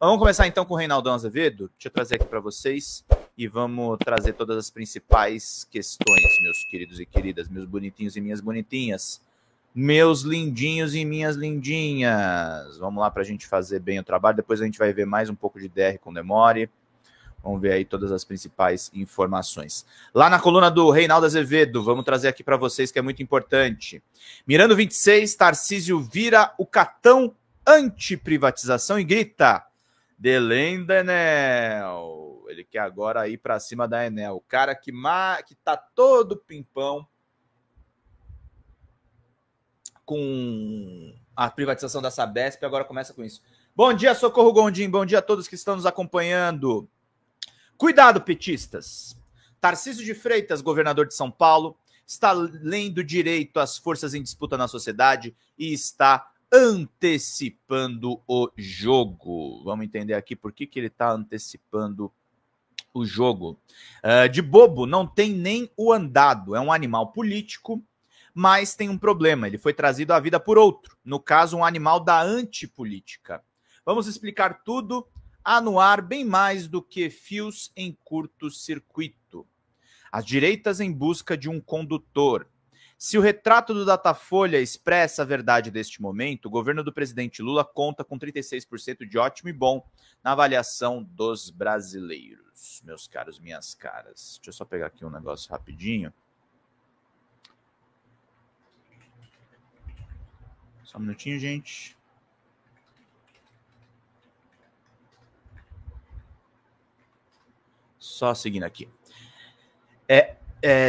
Vamos começar então com o Reinaldão Azevedo. Deixa eu trazer aqui para vocês e vamos trazer todas as principais questões, meus queridos e queridas, meus bonitinhos e minhas bonitinhas, meus lindinhos e minhas lindinhas. Vamos lá para a gente fazer bem o trabalho. Depois a gente vai ver mais um pouco de DR com Demore. Vamos ver aí todas as principais informações. Lá na coluna do Reinaldo Azevedo, vamos trazer aqui para vocês que é muito importante. Mirando 26, Tarcísio vira o catão anti-privatização e grita: Delém da Enel. Ele quer agora ir para cima da Enel. O cara que tá todo pimpão com a privatização da Sabesp, agora começa com isso. Bom dia, Socorro Gondim. Bom dia a todos que estão nos acompanhando. Cuidado, petistas. Tarcísio de Freitas, governador de São Paulo, está lendo direito às forças em disputa na sociedade e está antecipando o jogo. Vamos entender aqui por que ele está antecipando o jogo. De bobo, não tem nem o andado. É um animal político, mas tem um problema. Ele foi trazido à vida por outro. No caso, um animal da antipolítica. Vamos explicar tudo no ar, bem mais do que fios em curto-circuito. As direitas em busca de um condutor. Se o retrato do Datafolha expressa a verdade deste momento, o governo do presidente Lula conta com 36% de ótimo e bom na avaliação dos brasileiros. Meus caros, minhas caras. Deixa eu só pegar aqui um negócio rapidinho. Só um minutinho, gente. Só seguindo aqui.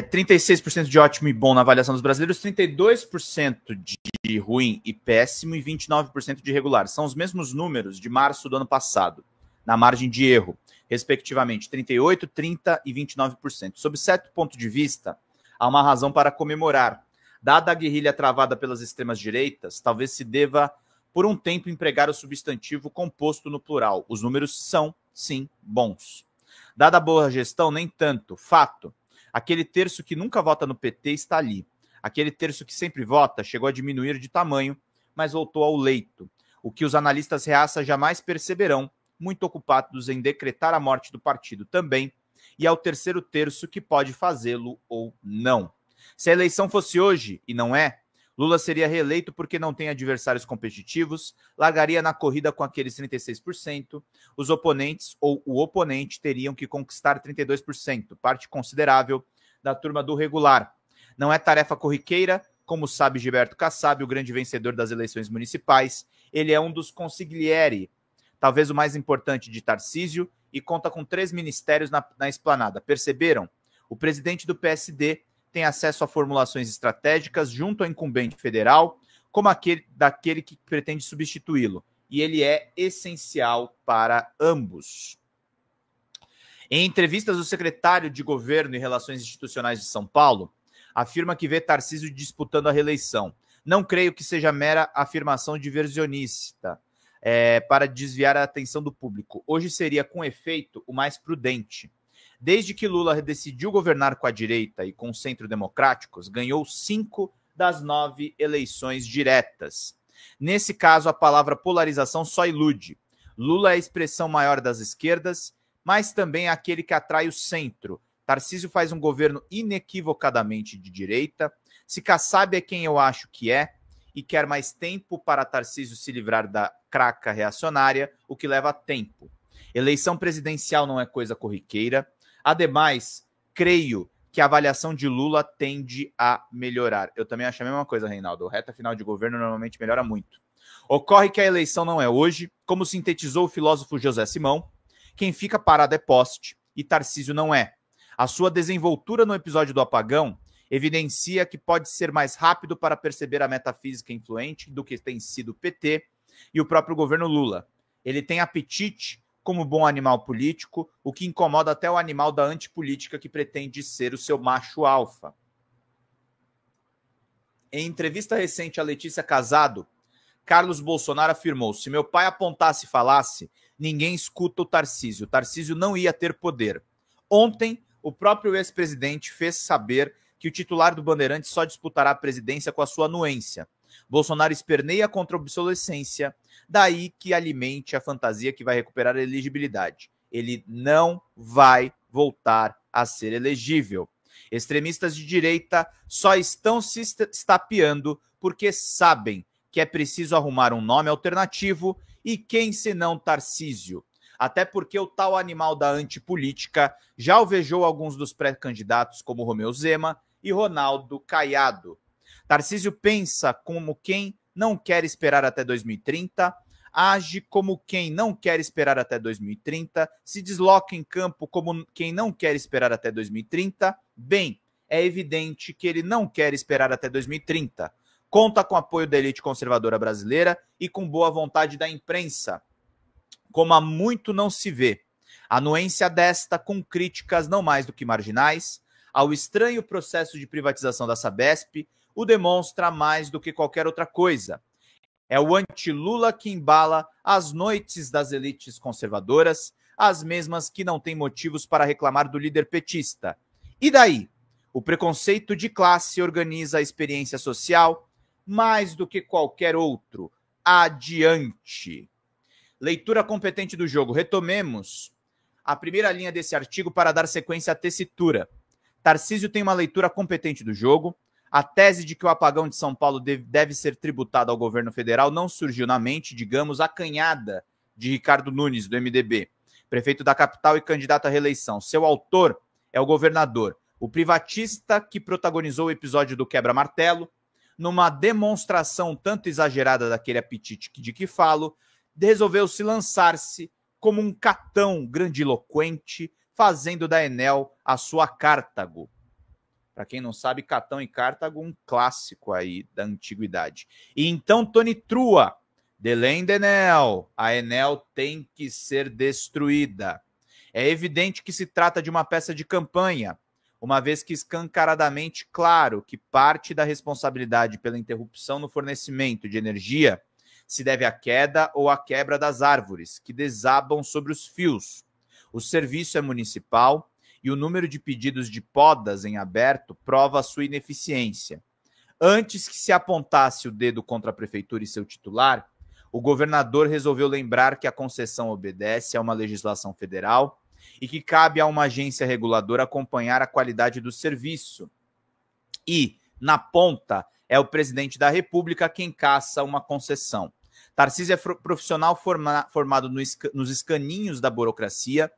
36% de ótimo e bom na avaliação dos brasileiros, 32% de ruim e péssimo e 29% de regular. São os mesmos números de março do ano passado, na margem de erro, respectivamente, 38%, 30% e 29%. Sob certo ponto de vista, há uma razão para comemorar. Dada a guerrilha travada pelas extremas direitas, talvez se deva, por um tempo, empregar o substantivo composto no plural. Os números são, sim, bons. Dada a boa gestão, nem tanto. Fato. Aquele terço que nunca vota no PT está ali. Aquele terço que sempre vota chegou a diminuir de tamanho, mas voltou ao leito. O que os analistas reaça jamais perceberão, muito ocupados em decretar a morte do partido também, e ao terceiro terço que pode fazê-lo ou não. Se a eleição fosse hoje, e não é, Lula seria reeleito porque não tem adversários competitivos, largaria na corrida com aqueles 36%, os oponentes ou o oponente teriam que conquistar 32%, parte considerável da turma do regular. Não é tarefa corriqueira, como sabe Gilberto Kassab, o grande vencedor das eleições municipais. Ele é um dos consiglieri, talvez o mais importante de Tarcísio, e conta com 3 ministérios na esplanada. Perceberam? O presidente do PSD tem acesso a formulações estratégicas junto ao incumbente federal, como daquele que pretende substituí-lo. E ele é essencial para ambos. Em entrevistas, o secretário de Governo e Relações Institucionais de São Paulo afirma que vê Tarcísio disputando a reeleição. Não creio que seja mera afirmação diversionista para desviar a atenção do público. Hoje seria, com efeito, o mais prudente. Desde que Lula decidiu governar com a direita e com o centro democráticos, ganhou 5 das 9 eleições diretas. Nesse caso, a palavra polarização só ilude. Lula é a expressão maior das esquerdas, mas também é aquele que atrai o centro. Tarcísio faz um governo inequivocadamente de direita. Se Kassab é quem eu acho que é, e quer mais tempo para Tarcísio se livrar da craca reacionária, o que leva tempo. Eleição presidencial não é coisa corriqueira. Ademais, creio que a avaliação de Lula tende a melhorar. Eu também acho a mesma coisa, Reinaldo. Reta final de governo normalmente melhora muito. Ocorre que a eleição não é hoje, como sintetizou o filósofo José Simão. Quem fica parado é poste, e Tarcísio não é. A sua desenvoltura no episódio do apagão evidencia que pode ser mais rápido para perceber a metafísica influente do que tem sido o PT e o próprio governo Lula. Ele tem apetite como bom animal político, o que incomoda até o animal da antipolítica que pretende ser o seu macho alfa. Em entrevista recente a Letícia Casado, Carlos Bolsonaro afirmou: se meu pai apontasse e falasse, ninguém escuta o Tarcísio. O Tarcísio não ia ter poder. Ontem, o próprio ex-presidente fez saber que o titular do Bandeirantes só disputará a presidência com a sua anuência. Bolsonaro esperneia contra a obsolescência, daí que alimente a fantasia que vai recuperar a elegibilidade. Ele não vai voltar a ser elegível. Extremistas de direita só estão se estapeando porque sabem que é preciso arrumar um nome alternativo, e quem senão Tarcísio? Até porque o tal animal da antipolítica já alvejou alguns dos pré-candidatos como Romeu Zema e Ronaldo Caiado. Tarcísio pensa como quem não quer esperar até 2030, age como quem não quer esperar até 2030, se desloca em campo como quem não quer esperar até 2030. Bem, é evidente que ele não quer esperar até 2030. Conta com o apoio da elite conservadora brasileira e com boa vontade da imprensa, como há muito não se vê. A anuência desta com críticas não mais do que marginais ao estranho processo de privatização da Sabesp o demonstra mais do que qualquer outra coisa. É o anti-Lula que embala as noites das elites conservadoras, as mesmas que não têm motivos para reclamar do líder petista. E daí? O preconceito de classe organiza a experiência social mais do que qualquer outro. Adiante. Leitura competente do jogo. Retomemos a primeira linha desse artigo para dar sequência à tessitura. Tarcísio tem uma leitura competente do jogo. A tese de que o apagão de São Paulo deve ser tributado ao governo federal não surgiu na mente, digamos, acanhada de Ricardo Nunes, do MDB, prefeito da capital e candidato à reeleição. Seu autor é o governador, o privatista que protagonizou o episódio do quebra-martelo, numa demonstração tanto exagerada daquele apetite de que falo, resolveu se lançar-se como um catão grandiloquente, fazendo da Enel a sua Cartago. Para quem não sabe, Catão e Cartago, um clássico aí da antiguidade. E então Tony Trua, Delém da Enel, a Enel tem que ser destruída. É evidente que se trata de uma peça de campanha, uma vez que escancaradamente claro que parte da responsabilidade pela interrupção no fornecimento de energia se deve à queda ou à quebra das árvores, que desabam sobre os fios. O serviço é municipal e o número de pedidos de podas em aberto prova a sua ineficiência. Antes que se apontasse o dedo contra a prefeitura e seu titular, o governador resolveu lembrar que a concessão obedece a uma legislação federal e que cabe a uma agência reguladora acompanhar a qualidade do serviço. E, na ponta, é o presidente da República quem caça uma concessão. Tarcísio é profissional formado nos escaninhos da burocracia,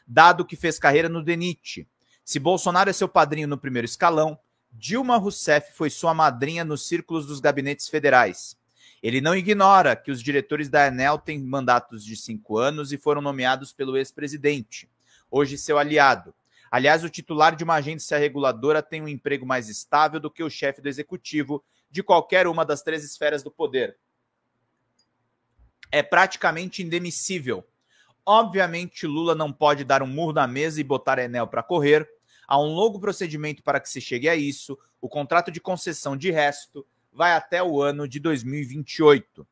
dado que fez carreira no DENIT. Se Bolsonaro é seu padrinho no primeiro escalão, Dilma Rousseff foi sua madrinha nos círculos dos gabinetes federais. Ele não ignora que os diretores da Enel têm mandatos de 5 anos e foram nomeados pelo ex-presidente, hoje seu aliado. Aliás, o titular de uma agência reguladora tem um emprego mais estável do que o chefe do executivo de qualquer uma das 3 esferas do poder. É praticamente indemissível. Obviamente, Lula não pode dar um murro na mesa e botar a Enel para correr. Há um longo procedimento para que se chegue a isso. O contrato de concessão, de resto, vai até o ano de 2028.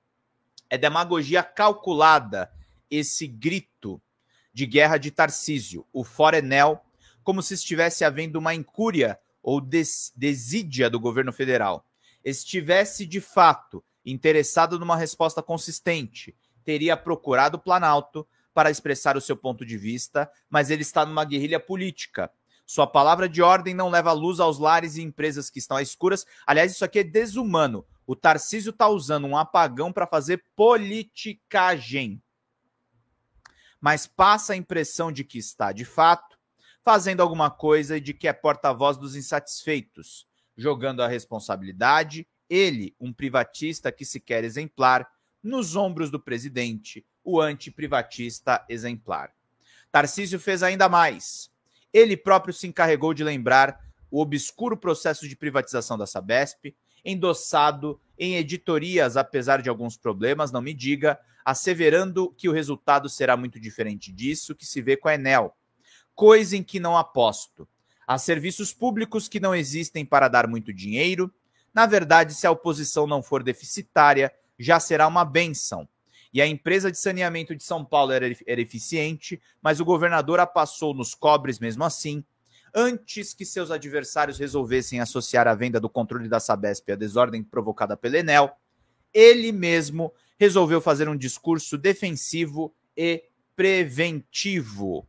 É demagogia calculada esse grito de guerra de Tarcísio, o fora Enel, como se estivesse havendo uma incúria ou desídia do governo federal. Estivesse, de fato, interessado numa resposta consistente, teria procurado o Planalto para expressar o seu ponto de vista, mas ele está numa guerrilha política. Sua palavra de ordem não leva luz aos lares e empresas que estão às escuras. Aliás, isso aqui é desumano. O Tarcísio está usando um apagão para fazer politicagem. Mas passa a impressão de que está, de fato, fazendo alguma coisa e de que é porta-voz dos insatisfeitos, jogando a responsabilidade, ele, um privatista que se quer exemplar, nos ombros do presidente, o antiprivatista exemplar. Tarcísio fez ainda mais. Ele próprio se encarregou de lembrar o obscuro processo de privatização da Sabesp, endossado em editorias, apesar de alguns problemas, não me diga, asseverando que o resultado será muito diferente disso que se vê com a Enel, coisa em que não aposto. Há serviços públicos que não existem para dar muito dinheiro. Na verdade, se a oposição não for deficitária, já será uma bênção. E a empresa de saneamento de São Paulo era eficiente, mas o governador a passou nos cobres mesmo assim, antes que seus adversários resolvessem associar a venda do controle da Sabesp à desordem provocada pela Enel, ele mesmo resolveu fazer um discurso defensivo e preventivo.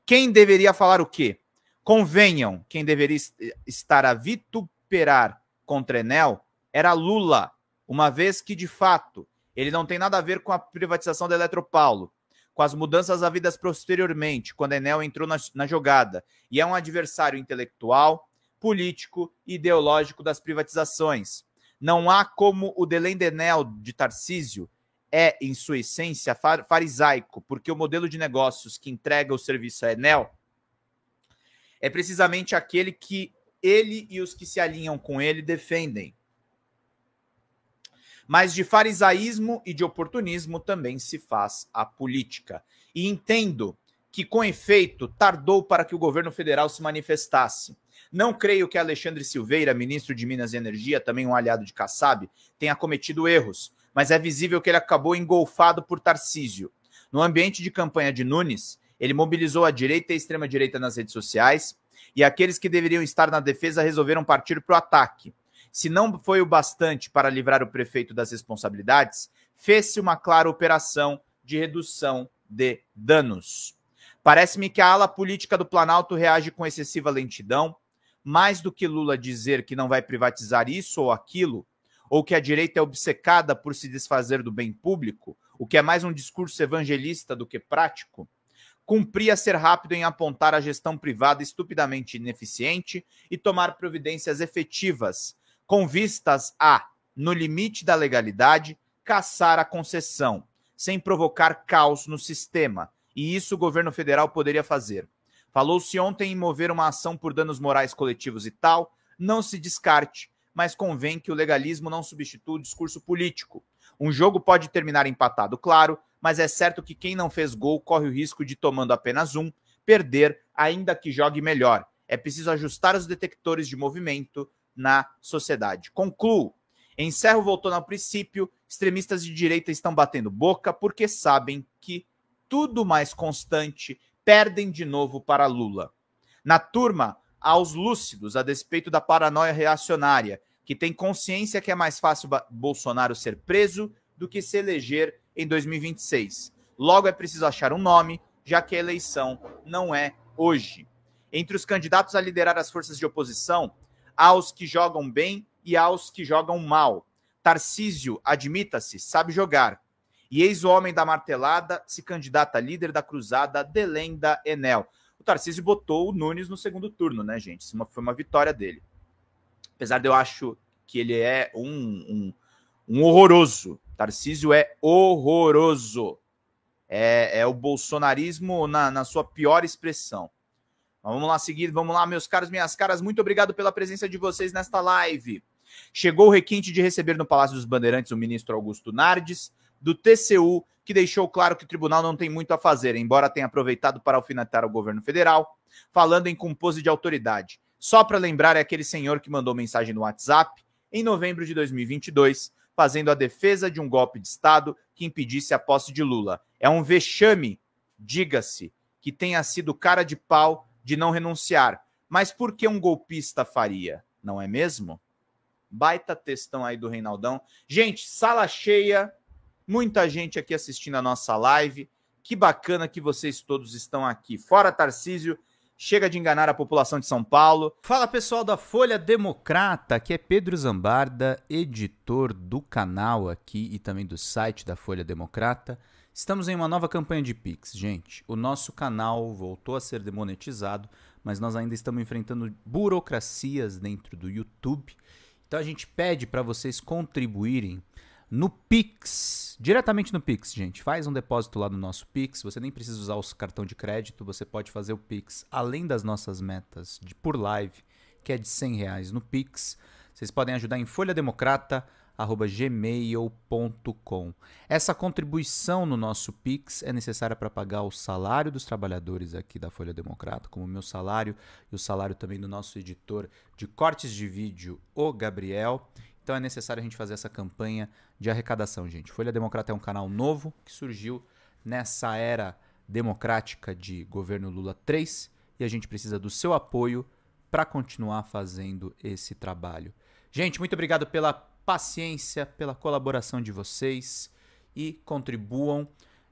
Quem deveria falar o quê? Convenham, quem deveria estar a vituperar contra a Enel era Lula, uma vez que, de fato, ele não tem nada a ver com a privatização da Eletropaulo, com as mudanças havidas posteriormente, quando a Enel entrou na jogada, e é um adversário intelectual, político e ideológico das privatizações. Não há como o delém de Enel de Tarcísio é, em sua essência, farisaico, porque o modelo de negócios que entrega o serviço à Enel é precisamente aquele que ele e os que se alinham com ele defendem. Mas de farisaísmo e de oportunismo também se faz a política. E entendo que, com efeito, tardou para que o governo federal se manifestasse. Não creio que Alexandre Silveira, ministro de Minas e Energia, também um aliado de Kassab, tenha cometido erros, mas é visível que ele acabou engolfado por Tarcísio. No ambiente de campanha de Nunes, ele mobilizou a direita e a extrema-direita nas redes sociais, e aqueles que deveriam estar na defesa resolveram partir para o ataque. Se não foi o bastante para livrar o prefeito das responsabilidades, fez-se uma clara operação de redução de danos. Parece-me que a ala política do Planalto reage com excessiva lentidão, mais do que Lula dizer que não vai privatizar isso ou aquilo, ou que a direita é obcecada por se desfazer do bem público, o que é mais um discurso evangelista do que prático, cumpria ser rápido em apontar a gestão privada estupidamente ineficiente e tomar providências efetivas, com vistas a, no limite da legalidade, caçar a concessão, sem provocar caos no sistema. E isso o governo federal poderia fazer. Falou-se ontem em mover uma ação por danos morais coletivos e tal, não se descarte, mas convém que o legalismo não substitua o discurso político. Um jogo pode terminar empatado, claro, mas é certo que quem não fez gol corre o risco de, tomando apenas um, perder, ainda que jogue melhor. É preciso ajustar os detectores de movimento na sociedade. Concluo. Encerro voltando ao princípio, extremistas de direita estão batendo boca porque sabem que tudo mais constante perdem de novo para Lula. Na turma, há os lúcidos a despeito da paranoia reacionária, que tem consciência que é mais fácil Bolsonaro ser preso do que se eleger em 2026. Logo é preciso achar um nome, já que a eleição não é hoje. Entre os candidatos a liderar as forças de oposição, há os que jogam bem e há os que jogam mal. Tarcísio, admita-se, sabe jogar. E eis o homem da martelada, se candidata a líder da cruzada Delém da Enel. O Tarcísio botou o Nunes no segundo turno, né, gente? Isso foi uma vitória dele. Apesar de eu acho que ele é um horroroso. Tarcísio é horroroso. É o bolsonarismo na sua pior expressão. Mas vamos lá seguir, vamos lá, meus caros, minhas caras, muito obrigado pela presença de vocês nesta live. Chegou o requinte de receber no Palácio dos Bandeirantes o ministro Augusto Nardes, do TCU, que deixou claro que o tribunal não tem muito a fazer, embora tenha aproveitado para alfinetar o governo federal, falando em compose de autoridade. Só para lembrar, é aquele senhor que mandou mensagem no WhatsApp em novembro de 2022, fazendo a defesa de um golpe de Estado que impedisse a posse de Lula. É um vexame, diga-se, que tenha sido cara de pau de não renunciar. Mas por que um golpista faria? Não é mesmo? Baita textão aí do Reinaldão. Gente, sala cheia, muita gente aqui assistindo a nossa live. Que bacana que vocês todos estão aqui. Fora Tarcísio, chega de enganar a população de São Paulo. Fala, pessoal da Folha Democrata, aqui é Pedro Zambarda, editor do canal aqui e também do site da Folha Democrata. Estamos em uma nova campanha de Pix, gente. O nosso canal voltou a ser demonetizado, mas nós ainda estamos enfrentando burocracias dentro do YouTube. Então a gente pede para vocês contribuírem no Pix, diretamente no Pix, gente. Faz um depósito lá no nosso Pix, você nem precisa usar o cartão de crédito, você pode fazer o Pix além das nossas metas por live, que é de R$100 no Pix. Vocês podem ajudar em folhademocrata@gmail.com. Essa contribuição no nosso Pix é necessária para pagar o salário dos trabalhadores aqui da Folha Democrata, como o meu salário e o salário também do nosso editor de cortes de vídeo, o Gabriel. Então é necessário a gente fazer essa campanha de arrecadação, gente. Folha Democrata é um canal novo que surgiu nessa era democrática de governo Lula 3 e a gente precisa do seu apoio para continuar fazendo esse trabalho. Gente, muito obrigado pela paciência, pela colaboração de vocês e contribuam.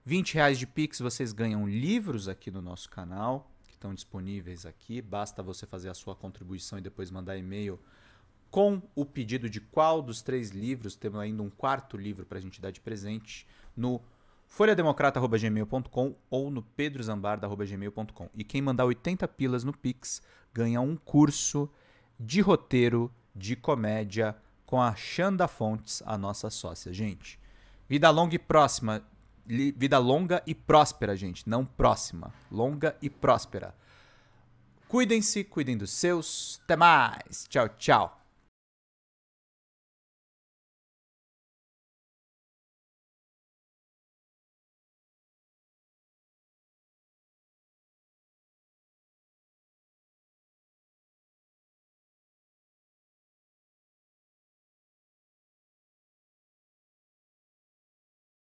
R$20 de Pix, vocês ganham livros aqui no nosso canal, que estão disponíveis aqui. Basta você fazer a sua contribuição e depois mandar e-mail com o pedido de qual dos 3 livros. Temos ainda um 4º livro para a gente dar de presente no folhademocrata@gmail.com ou no pedrozambarda@gmail.com. E quem mandar 80 pilas no Pix ganha um curso de roteiro de comédia com a Xanda Fontes, a nossa sócia. Gente, vida longa e próxima. Vida longa e próspera, gente. Não próxima. Longa e próspera. Cuidem-se, cuidem dos seus. Até mais. Tchau, tchau.